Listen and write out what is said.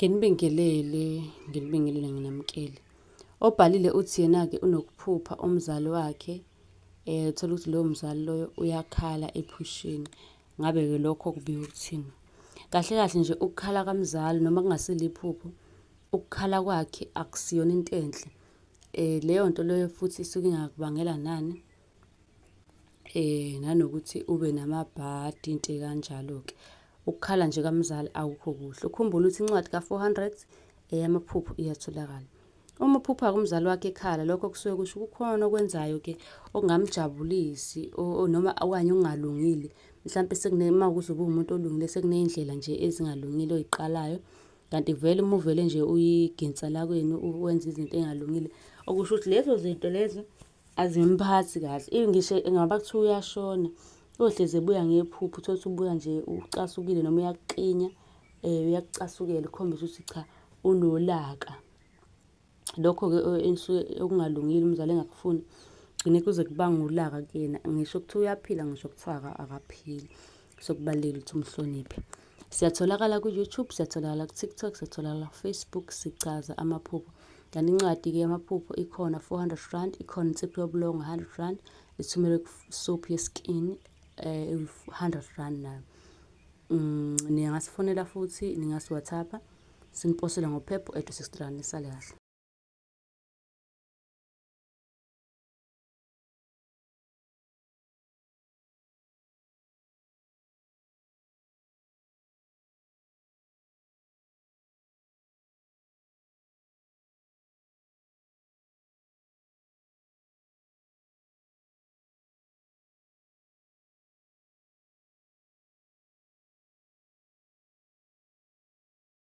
Nginibingelele nginamkele. Obhalile uthi yena-ke unokuphupha umzali wakhe, uthola ukuthi loyo mzali loyo uyakhala ephushini. Ngabe-ke lokho kubika ukuthini? Kahle kahle nje ukukhala kamzali noma kungasilo iphupho, ukukhala kwakhe akusiyona into enhle. Leyo nto leyo futhi isuke ingakubangela nani? Nanokuthi ube namabhadi into ey'kanjalo-ke. Ukukhala nje kamzali akukho kuhle. Ukhumbule ukuthi incwadi ka-400 eyamaphupho iyatholakala. Uma uphupha-ke umzali wakhe ekhala, lokho kusuke kusho kukhona okwenzayo-ke okungamjabulisi noma okanye okungalungile. Mhlampe mawukuthi ubuwumuntu olungile sekuney'ndlela nje ezingalungile oy'qalayo. Kanti vele uma uvele nje uyiginsa lakwenu wenza izinto ey'ngalungile, okusho ukuthi lezo zinto lezo azimphathi kahle. Ngisho engaba kuthiwa uyashona, uyohlezi ebuya ngephupho, uthole ukuthi ubuya nje ucasukile noma uyaqinya, uyakucasukela ukukhombisa ukuthi cha unolaka. Lokho-ke okungalungile umzali engakufuni, kugcine kuze kubange ulaka kuyena. Ngisho kuthiwa uyaphila, ngisho kuthiwa akaphili. So kubalulekile ukuthi umhloniphe. Siyatholakala ku-YouTube, siyatholakala ku-TikTok, siyatholakala ku-Facebook, sichaza amaphupho. Kanti incwadi-ke yamaphupho ikhona 400 rand, ikhona insipho yobulongo 100 rand, ithumelwe ku-soap ye-skin 100 rand nayo. Ningasifonela futhi, ningasi-WhatsApp-a, siniposele ngophepha u-address 60 rand, nisale kahle.